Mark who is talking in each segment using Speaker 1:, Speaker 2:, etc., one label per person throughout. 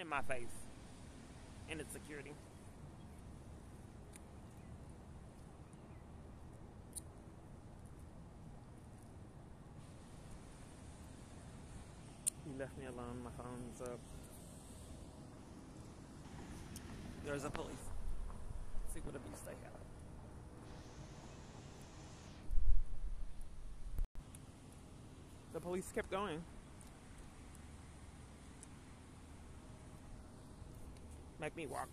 Speaker 1: in my face, and it's security. He left me alone. My phone's up. There's a police. Let's see what abuse they have. The police kept going. Make me walk.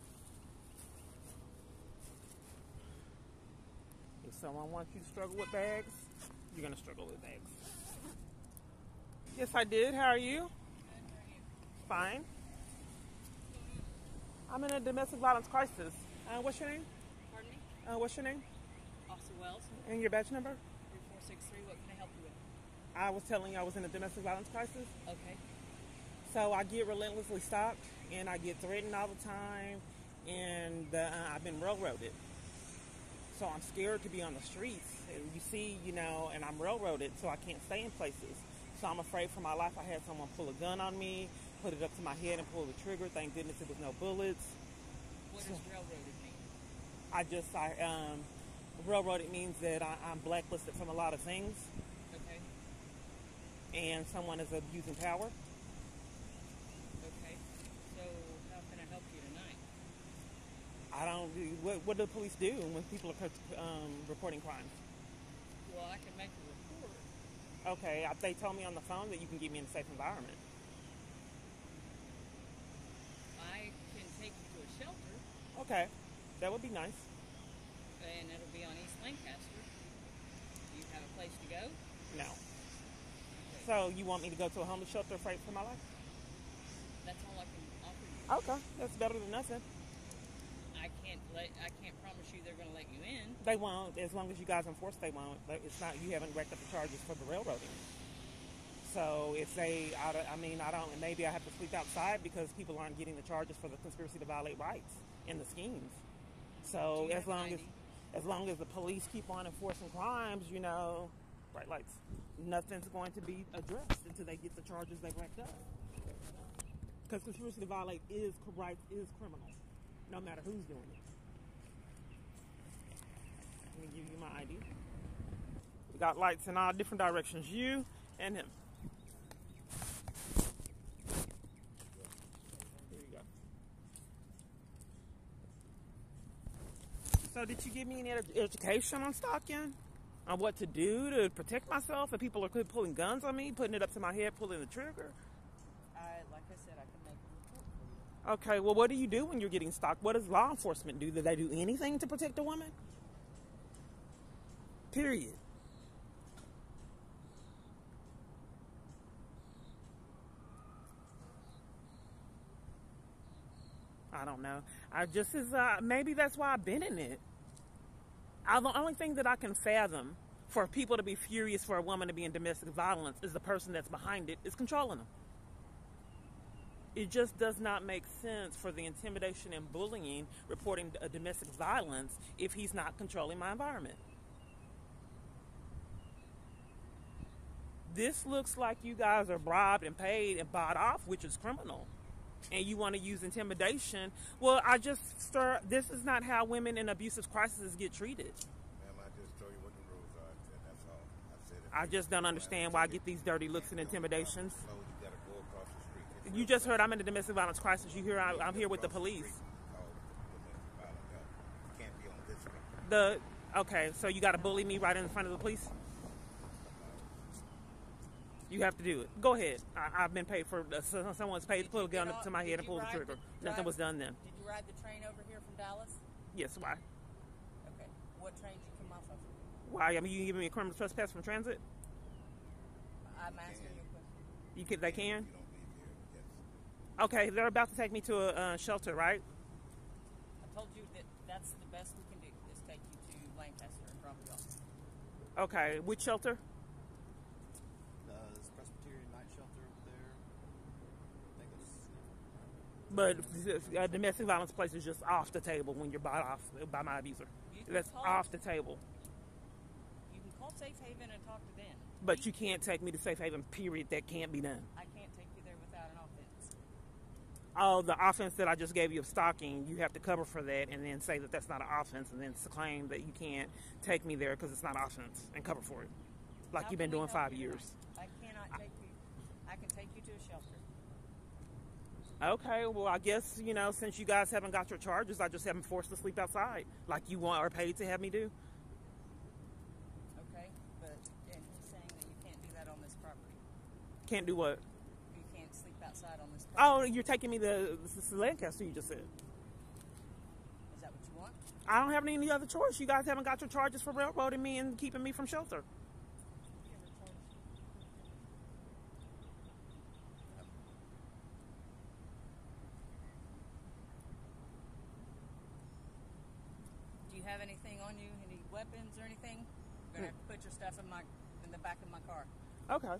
Speaker 1: If someone wants you to struggle with bags, you're going to struggle with bags. Yes, I did. How are you? Fine. I'm in a domestic violence crisis. What's your name?
Speaker 2: Pardon me?
Speaker 1: What's your name?
Speaker 2: Officer Wells.
Speaker 1: And your badge number?
Speaker 2: 3463. What can I help you with?
Speaker 1: I was telling you I was in a domestic violence crisis.
Speaker 2: Okay.
Speaker 1: So I get relentlessly stalked, and I get threatened all the time, and I've been railroaded. So I'm scared to be on the streets. You see, and I'm railroaded, so I can't stay in places. So I'm afraid for my life. I had someone pull a gun on me, put it up to my head and pull the trigger. Thank goodness it was no bullets.
Speaker 2: What does railroaded mean?
Speaker 1: Railroaded means that I'm blacklisted from a lot of things.
Speaker 2: Okay.
Speaker 1: And someone is abusing power.
Speaker 2: Okay. So how can I help you tonight?
Speaker 1: What do the police do when people are reporting crimes?
Speaker 2: Well, I can make a report.
Speaker 1: Okay, they told me on the phone that you can get me in a safe environment.
Speaker 2: I can take you to a shelter.
Speaker 1: Okay, that would be nice.
Speaker 2: And it'll be on East Lancaster. Do you have a place to go?
Speaker 1: No.
Speaker 2: Okay.
Speaker 1: So you want me to go to a homeless shelter afraid for my life?
Speaker 2: That's all I can offer you.
Speaker 1: Okay, that's better than nothing.
Speaker 2: I can't promise you they're going to let you in.
Speaker 1: They won't, as long as you guys enforce. They won't. It's not. You haven't racked up the charges for the railroading. So if they, maybe I have to sleep outside because people aren't getting the charges for the conspiracy to violate rights in the schemes. So as long as the police keep on enforcing crimes, bright lights, nothing's going to be addressed until they get the charges they've racked up. Because conspiracy to violate is criminal, no matter who's doing it. Let me give you my ID. We got lights in all different directions, you and him. Here you go. So did you give me any education on stalking? On what to do to protect myself if people are pulling guns on me, putting it up to my head, pulling the trigger?
Speaker 2: Like I said, I can make a report for you.
Speaker 1: Okay, well, what do you do when you're getting stalked? What does law enforcement do? Do they do anything to protect a woman? Period. I don't know. Maybe that's why I've been in it. The only thing that I can fathom for people to be furious for a woman to be in domestic violence is the person that's behind it is controlling them. It just does not make sense for the intimidation and bullying reporting a domestic violence if he's not controlling my environment. This looks like you guys are bribed and paid and bought off, which is criminal. And you want to use intimidation. Well, this is not how women in abusive crises get treated.
Speaker 3: Ma'am, I just told you what the rules are, and that's all.
Speaker 1: I just don't understand why I get these dirty looks and intimidations.
Speaker 3: You gotta go across the street.
Speaker 1: You just heard I'm in a domestic violence crisis. You hear I'm here with the police.
Speaker 3: You can't be on this street.
Speaker 1: Okay, so you got to bully me right in front of the police? You have to do it. Go ahead. I've been paid for, someone's paid to put a gun up to my head and pull the trigger. Nothing was done then.
Speaker 2: Did you ride the train over here from Dallas?
Speaker 1: Yes, why?
Speaker 2: Okay. What train did you come off of?
Speaker 1: Why? You giving me a criminal trespass from transit?
Speaker 2: I'm asking you a question.
Speaker 1: They can?
Speaker 3: You don't leave here, yes.
Speaker 1: Okay, they're about to take me to a shelter, right?
Speaker 2: I told you that that's the best we can do, is take you to Lancaster and drop you off.
Speaker 1: Okay, which shelter?
Speaker 4: There's Presbyterian night shelter over there. I think it's...
Speaker 1: But a domestic violence place is just off the table when you're bought off by my abuser. That's off the table.
Speaker 2: You can call Safe Haven and talk to them.
Speaker 1: But you can't take me to Safe Haven, period. That can't be done.
Speaker 2: I can't take you there without an offense.
Speaker 1: Oh, the offense that I just gave you of stalking, you have to cover for that and then say that that's not an offense and then claim that you can't take me there because it's not offense and cover for it. Like
Speaker 2: How
Speaker 1: you've
Speaker 2: can
Speaker 1: been
Speaker 2: we
Speaker 1: doing
Speaker 2: help
Speaker 1: 5
Speaker 2: you
Speaker 1: years.
Speaker 2: tonight? I cannot take you. I can take you to a shelter.
Speaker 1: Okay, well, I guess, since you guys haven't got your charges, I just haven't forced to sleep outside like you want or paid to have me do.
Speaker 2: Okay, but and he's saying that you can't do that on this property.
Speaker 1: Can't do what?
Speaker 2: You can't sleep outside on this
Speaker 1: Oh,
Speaker 2: property.
Speaker 1: you're taking me to Lancaster, you just said.
Speaker 2: Is that what you want?
Speaker 1: I don't have any other choice. You guys haven't got your charges for railroading me and keeping me from shelter.
Speaker 2: Do you have anything on you? Any weapons or anything? You're gonna have to put your stuff in the back of my car.
Speaker 1: Okay.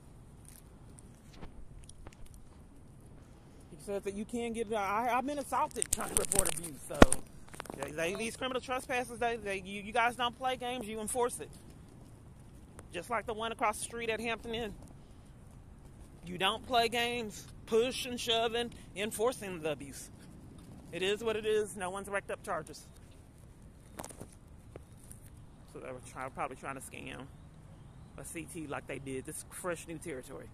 Speaker 1: He says that you can get. I've been assaulted trying to report abuse. So these criminal trespasses, you guys don't play games. You enforce it. Just like the one across the street at Hampton Inn. You don't play games. Push and shoving, enforcing the abuse. It is what it is. No one's racked up charges. So they were probably trying to scam a CT like they did. This is fresh new territory.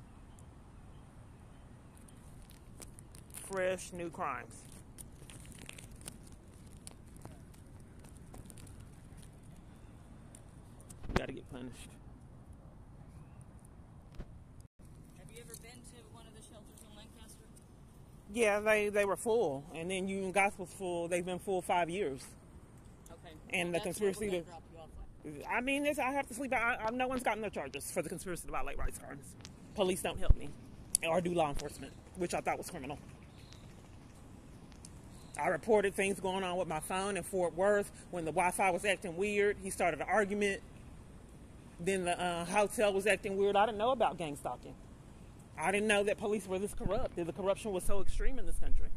Speaker 1: Fresh new crimes. You gotta get punished.
Speaker 2: Have you ever been to one of the shelters in Lancaster?
Speaker 1: Yeah, they were full, and then Union Gospel's full. They've been full 5 years.
Speaker 2: Okay.
Speaker 1: And
Speaker 2: well,
Speaker 1: the conspiracy
Speaker 2: to
Speaker 1: to.
Speaker 2: drop you off like.
Speaker 1: I mean, I have to sleep. No one's gotten their charges for the conspiracy to violate rights crimes. Police don't help me, or do law enforcement, which I thought was criminal. I reported things going on with my phone in Fort Worth when the Wi-Fi was acting weird. He started an argument. Then the hotel was acting weird. I didn't know about gang stalking. I didn't know that police were this corrupt. That the corruption was so extreme in this country.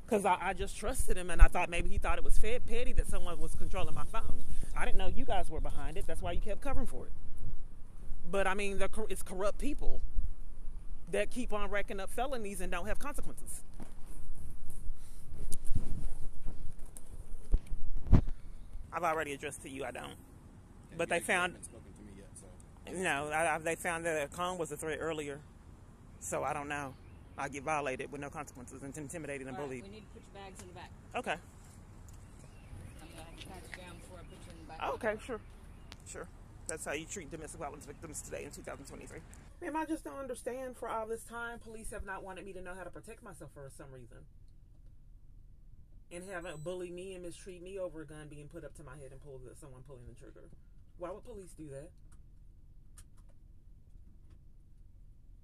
Speaker 1: Because I just trusted him, and I thought maybe he thought it was petty that someone was controlling my phone. I didn't know you guys were behind it. That's why you kept covering for it. But, I mean, it's corrupt people that keep on racking up felonies and don't have consequences. I've already addressed to you, I don't. But they found...
Speaker 4: Spoken to me yet, so.
Speaker 1: No, they found that a cone was a threat earlier. So, I don't know. I get violated with no consequences and intimidated and
Speaker 2: All right,
Speaker 1: bullied.
Speaker 2: we need to put your bags in the back.
Speaker 1: Okay.
Speaker 2: I'm going to have to pat you down before I put you in the back.
Speaker 1: Okay, sure. That's how you treat domestic violence victims today in 2023. Ma'am, I just don't understand. For all this time, police have not wanted me to know how to protect myself for some reason. And haven't bullied me and mistreat me over a gun being put up to my head and someone pulling the trigger. Why would police do that?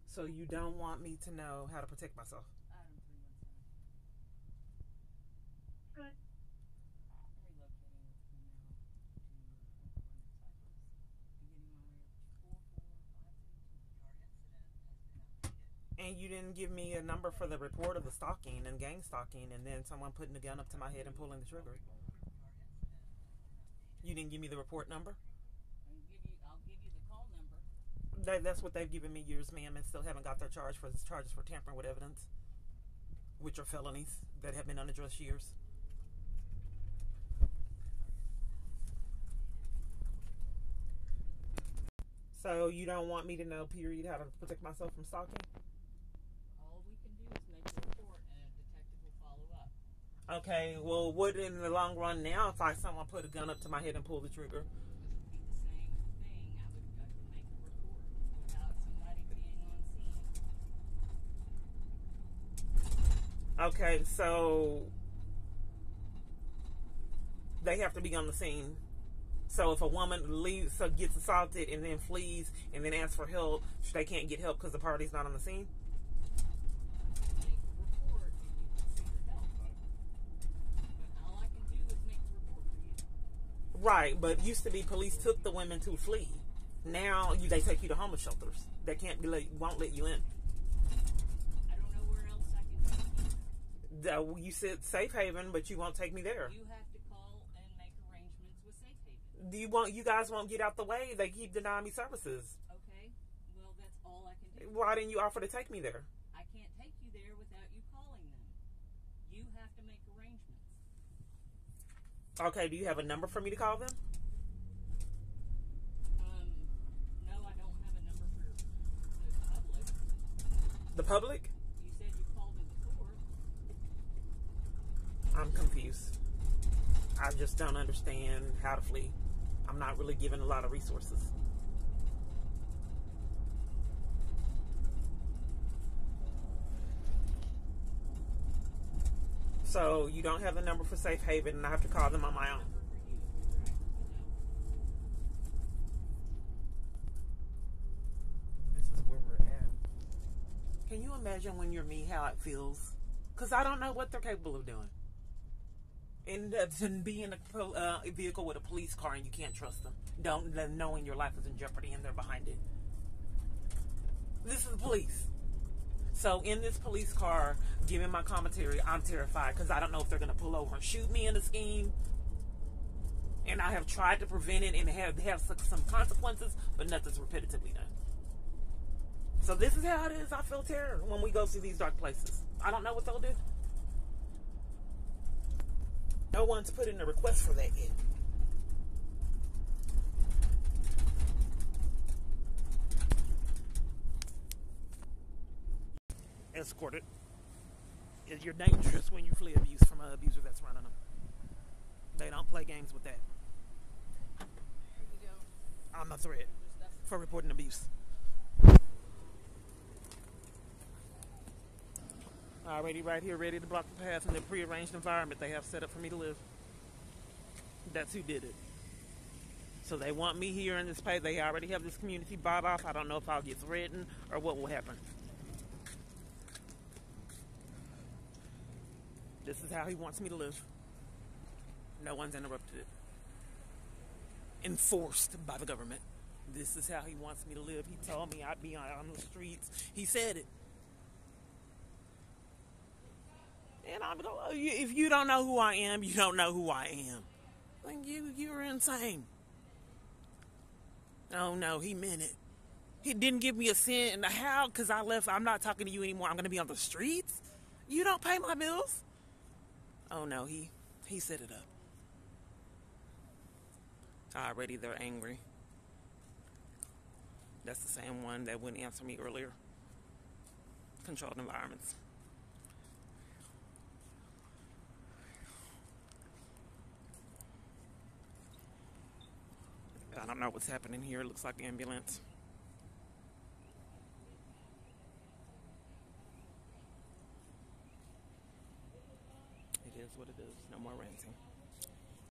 Speaker 1: So you don't want me to know how to protect myself?
Speaker 2: Item 317.
Speaker 5: Good.
Speaker 1: And you didn't give me a number for the report of the stalking and gang stalking, and then someone putting the gun up to my head and pulling the trigger. You didn't give me the report number?
Speaker 2: I'll give you the call number.
Speaker 1: That's what they've given me years, ma'am, and still haven't got their charges for tampering with evidence, which are felonies that have been unaddressed years. So you don't want me to know, period, how to protect myself from stalking?
Speaker 2: All we can do is make a report and a detective will follow up.
Speaker 1: Okay, well, would in the long run now if someone put a gun up to my head and pull the trigger?
Speaker 2: It would be the same thing. I would make a report without somebody being on scene.
Speaker 1: Okay, so they have to be on the scene. So if a woman gets assaulted and then flees and then asks for help, they can't get help because the party's not on the scene?
Speaker 2: Make a report and you can seek your help. But all I can do is make a report for you.
Speaker 1: Right, but used to be police took the women to flee. Now they take you to homeless shelters. They won't let you in.
Speaker 2: I don't know where else I can take you.
Speaker 1: You said safe haven, but you won't take me there.
Speaker 2: You have to call and make arrangements with Safe Haven.
Speaker 1: You guys won't get out the way. They keep denying me services.
Speaker 2: Okay, well that's all I can do.
Speaker 1: Why didn't you offer to take me there?
Speaker 2: I can't take you there without you calling arrangements.
Speaker 1: Okay, do you have a number for me to call them?
Speaker 2: No, I don't have a number for the public.
Speaker 1: The public?
Speaker 2: You said you called them before.
Speaker 1: I'm confused. I just don't understand how to flee. I'm not really given a lot of resources. So you don't have the number for Safe Haven, and I have to call them on my own.
Speaker 2: Number for you if you're active to know.
Speaker 1: This is where we're at. Can you imagine when you're me how it feels? Because I don't know what they're capable of doing. And to be in a vehicle with a police car and you can't trust them, knowing your life is in jeopardy and they're behind it. This is the police. So in this police car, giving my commentary, I'm terrified because I don't know if they're going to pull over and shoot me in the scheme. And I have tried to prevent it and have some consequences, but nothing's repetitively done. So this is how it is. I feel terror when we go to these dark places. I don't know what they'll do. No one's put in a request for that yet. Escorted. You're dangerous when you flee abuse from an abuser that's running them. They don't play games with that.
Speaker 2: Here you go.
Speaker 1: I'm a threat for reporting abuse. Already right here, ready to block the path in the prearranged environment they have set up for me to live. That's who did it. So they want me here in this place. They already have this community bought off. I don't know if I'll get threatened or what will happen. This is how he wants me to live. No one's interrupted it. Enforced by the government. This is how he wants me to live. He told me I'd be on the streets. He said it. And I'm going, if you don't know who I am, you don't know who I am. Like, you're insane. Oh, no, he meant it. He didn't give me a cent in the house because I left. I'm not talking to you anymore. I'm going to be on the streets. You don't pay my bills. Oh, no, he set it up. Already they're angry. That's the same one that wouldn't answer me earlier. Controlled environments. I don't know what's happening here. It looks like an ambulance. It is what it is. No more ranting.